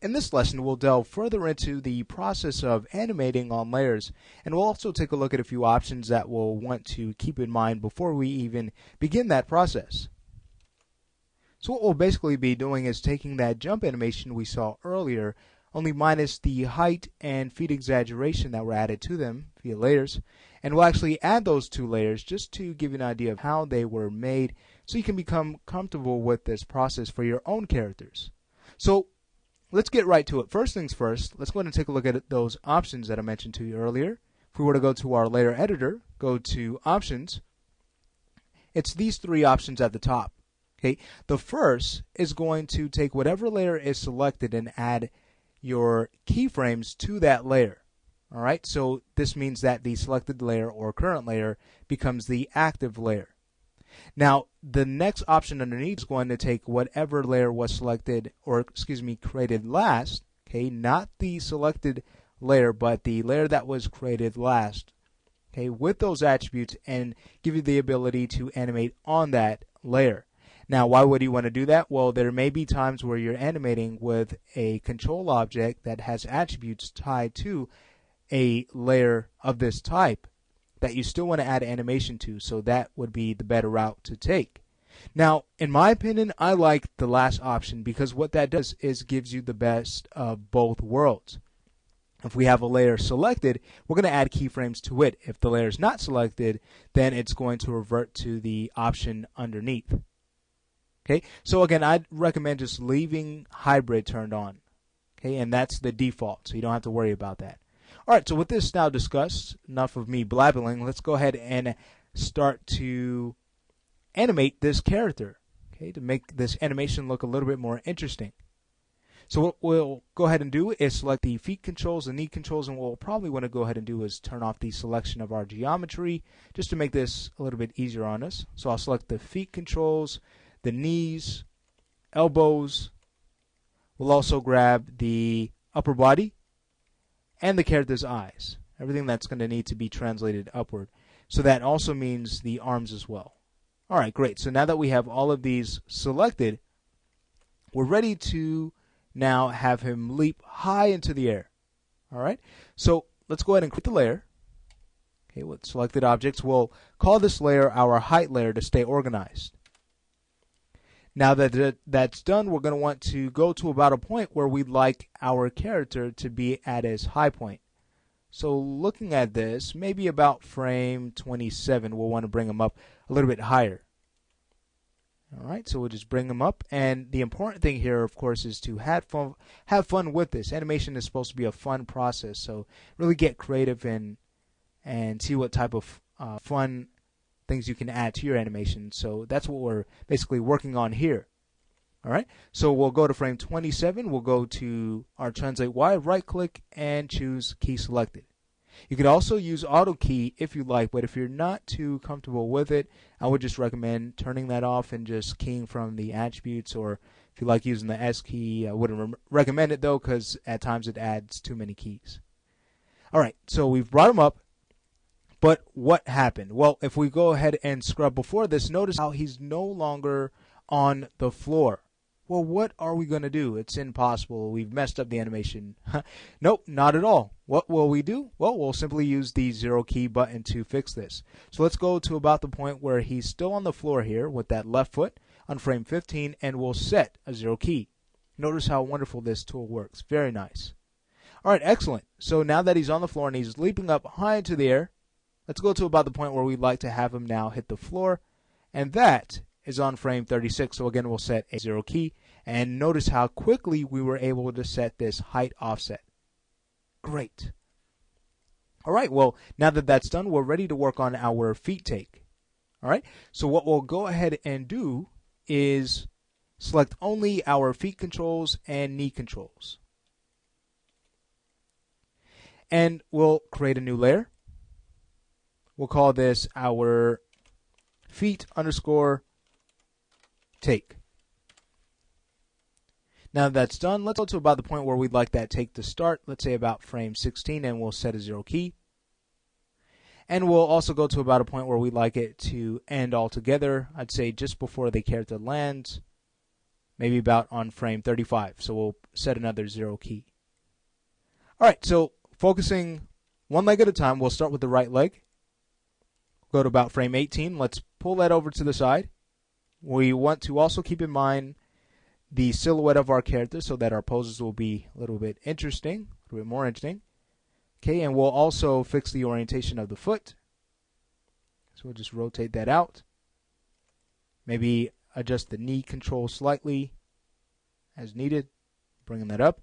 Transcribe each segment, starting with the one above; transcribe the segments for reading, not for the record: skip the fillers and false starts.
In this lesson, we'll delve further into the process of animating on layers, and we'll also take a look at a few options that we'll want to keep in mind before we even begin that process. So what we'll basically be doing is taking that jump animation we saw earlier, only minus the height and feet exaggeration that were added to them via layers, and we'll actually add those two layers just to give you an idea of how they were made so you can become comfortable with this process for your own characters. So let's get right to it. First things first, let's go ahead and take a look at those options that I mentioned to you earlier. If we were to go to our layer editor, go to options, it's these three options at the top. Okay, the first is going to take whatever layer is selected and add your keyframes to that layer. All right, so this means that the selected layer or current layer becomes the active layer. Now, the next option underneath is going to take whatever layer was selected, or created last, okay, not the selected layer, but the layer that was created last, okay, with those attributes and give you the ability to animate on that layer. Now, why would you want to do that? Well, there may be times where you're animating with a control object that has attributes tied to a layer of this type that you still want to add animation to, so that would be the better route to take. Now, in my opinion, I like the last option because what that does is gives you the best of both worlds. If we have a layer selected, we're going to add keyframes to it. If the layer is not selected, then it's going to revert to the option underneath. Okay, so again, I'd recommend just leaving hybrid turned on. Okay, and that's the default, so you don't have to worry about that. All right, so with this now discussed, enough of me blabbering, let's go ahead and start to animate this character, okay, to make this animation look a little bit more interesting. So what we'll go ahead and do is select the feet controls and knee controls, and what we'll probably want to go ahead and do is turn off the selection of our geometry just to make this a little bit easier on us. So I'll select the feet controls, the knees, elbows. We'll also grab the upper body and the character's eyes, everything that's going to need to be translated upward. So that also means the arms as well. All right, great. So now that we have all of these selected, we're ready to now have him leap high into the air. All right, so let's go ahead and create the layer. Okay, with selected objects, we'll call this layer our height layer to stay organized. Now that that's done, we're going to want to go to about a point where we'd like our character to be at his high point. So looking at this, maybe about frame 27, we'll want to bring him up a little bit higher. All right, so we'll just bring him up. And the important thing here, of course, is to have fun with this. Animation is supposed to be a fun process, so really get creative and see what type of fun things you can add to your animation. So that's what we're basically working on here. All right, so we'll go to frame 27. We'll go to our Translate Y, right click, and choose Key Selected. You could also use Auto Key if you like, but if you're not too comfortable with it, I would just recommend turning that off and just keying from the attributes, or if you like using the S key, I wouldn't recommend it though, because at times it adds too many keys. All right, so we've brought them up. But what happened? Well, if we go ahead and scrub before this, notice how he's no longer on the floor. Well, what are we going to do? It's impossible. We've messed up the animation. Nope, not at all. What will we do? Well, we'll simply use the 0 key button to fix this. So let's go to about the point where he's still on the floor here with that left foot on frame 15, and we'll set a 0 key. Notice how wonderful this tool works. Very nice. All right, excellent. So now that he's on the floor and he's leaping up high into the air, let's go to about the point where we'd like to have him now hit the floor, and that is on frame 36. So again, we'll set a 0 key, and notice how quickly we were able to set this height offset. Great. All right, well, now that that's done, we're ready to work on our feet take. All right, so what we'll go ahead and do is select only our feet controls and knee controls. And we'll create a new layer. We'll call this our feet underscore take. Now that that's done, let's go to about the point where we'd like that take to start. Let's say about frame 16, and we'll set a 0 key. And we'll also go to about a point where we'd like it to end altogether. I'd say just before the character lands. maybe about on frame 35. So we'll set another 0 key. All right, so focusing one leg at a time, we'll start with the right leg. Go to about frame 18. Let's pull that over to the side. We want to also keep in mind the silhouette of our character so that our poses will be a little bit interesting, a little bit more interesting. Okay, and we'll also fix the orientation of the foot. So we'll just rotate that out. Maybe adjust the knee control slightly as needed, bringing that up.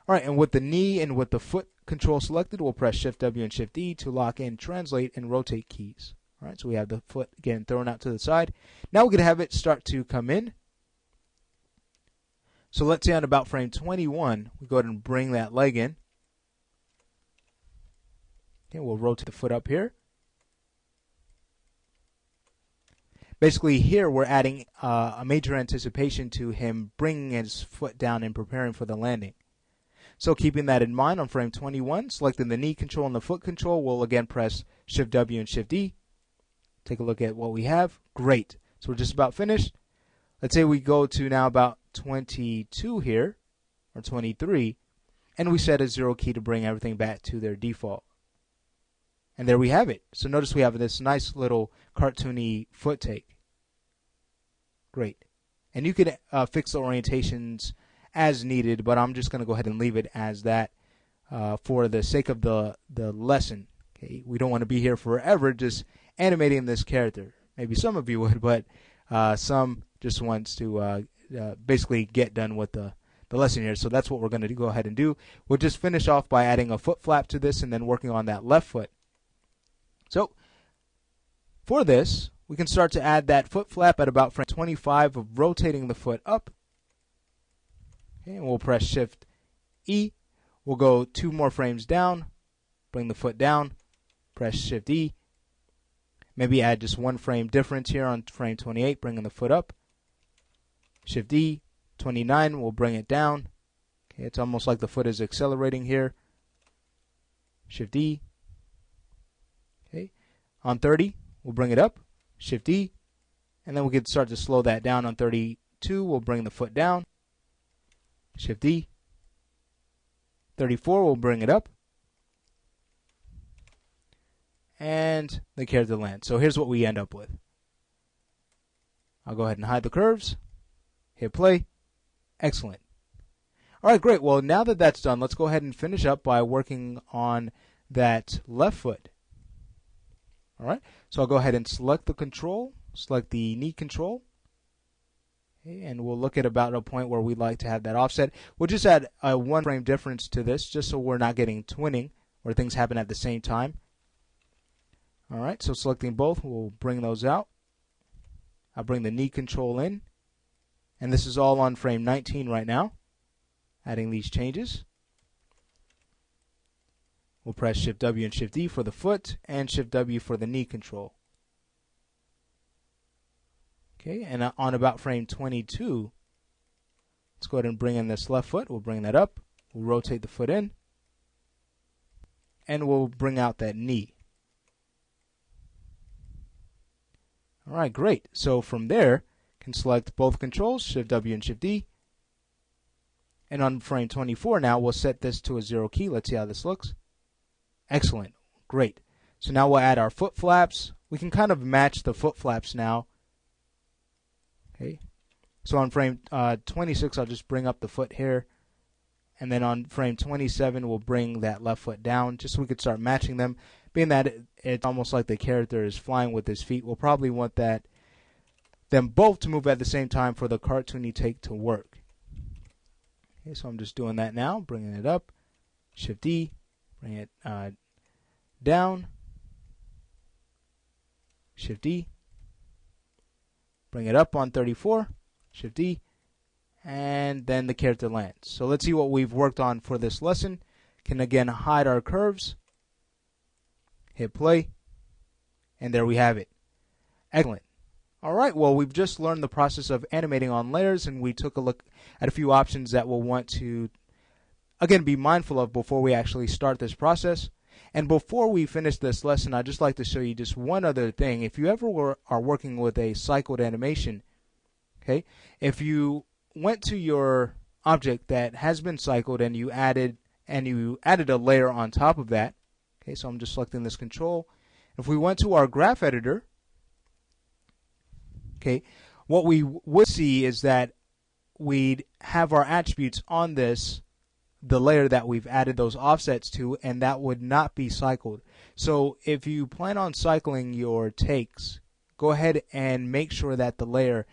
All right, and with the knee and with the foot control selected, we'll press Shift W and Shift E to lock in translate and rotate keys. All right, so we have the foot again thrown out to the side. Now we're going to have it start to come in. So let's say on about frame 21, we go ahead and bring that leg in. Okay, we'll rotate the foot up here. Basically here we're adding a major anticipation to him bringing his foot down and preparing for the landing. So keeping that in mind, on frame 21, selecting the knee control and the foot control, we'll again press Shift W and Shift E. Take a look at what we have. Great. So we're just about finished. Let's say we go to now about 22 here, or 23, and we set a 0 key to bring everything back to their default. And there we have it. So notice we have this nice little cartoony foot take. Great. And you can fix the orientations as needed, but I'm just going to go ahead and leave it as that for the sake of the lesson. Okay, we don't want to be here forever just animating this character. Maybe some of you would, but some just wants to basically get done with the lesson here. So that's what we're going to go ahead and do. We'll just finish off by adding a foot flap to this and then working on that left foot. So for this, we can start to add that foot flap at about frame 25 of rotating the foot up. Okay, and we'll press Shift E. We'll go 2 more frames down, bring the foot down, press Shift E. Maybe add just 1 frame difference here on frame 28, bringing the foot up. Shift E. 29, we'll bring it down. Okay, it's almost like the foot is accelerating here. Shift E. Okay, on 30, we'll bring it up. Shift E. And then we can start to slow that down. On 32, we'll bring the foot down. Shift E. 34, we'll bring it up. And the character lands. So here's what we end up with. I'll go ahead and hide the curves. Hit play. Excellent. All right, great. Well, now that that's done, let's go ahead and finish up by working on that left foot. All right, so I'll go ahead and select the control, select the knee control. Okay, and we'll look at about a point where we'd like to have that offset. We'll just add a 1 frame difference to this just so we're not getting twinning where things happen at the same time. All right, so selecting both, we'll bring those out. I'll bring the knee control in. And this is all on frame 19 right now. Adding these changes. We'll press Shift W and Shift D for the foot and Shift W for the knee control. Okay, and on about frame 22, let's go ahead and bring in this left foot. We'll bring that up. We'll rotate the foot in. And we'll bring out that knee. All right, great. So from there, can select both controls, Shift W and Shift D. And on frame 24 now, we'll set this to a 0 key. Let's see how this looks. Excellent. Great. So now we'll add our foot flaps. We can kind of match the foot flaps now. Okay. So on frame 26, I'll just bring up the foot here. And then on frame 27, we'll bring that left foot down just so we could start matching them. Being that it's almost like the character is flying with his feet, we'll probably want them both to move at the same time for the cartoony take to work. Okay, so I'm just doing that now, bringing it up. Shift D, bring it down. Shift D, bring it up on 34. Shift D, and then the character lands. So let's see what we've worked on for this lesson. Can again hide our curves. Hit play, and there we have it. Excellent. All right, well, we've just learned the process of animating on layers, and we took a look at a few options that we'll want to, again, be mindful of before we actually start this process. And before we finish this lesson, I'd just like to show you just one other thing. If you ever are working with a cycled animation, okay, if you went to your object that has been cycled and you added a layer on top of that, okay, so I'm just selecting this control. If we went to our graph editor, okay, what we would see is that we'd have our attributes on the layer that we've added those offsets to, and that would not be cycled. So if you plan on cycling your takes, go ahead and make sure that the layer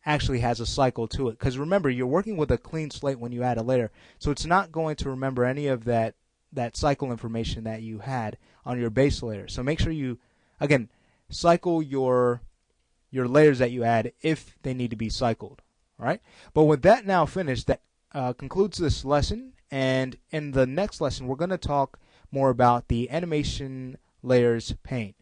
actually has a cycle to it, because remember, you're working with a clean slate when you add a layer, so it's not going to remember any of that cycle information that you had on your base layer. So make sure you, again, cycle your layers that you add if they need to be cycled. All right. But with that now finished, that concludes this lesson. And in the next lesson, we're going to talk more about the animation layers pane.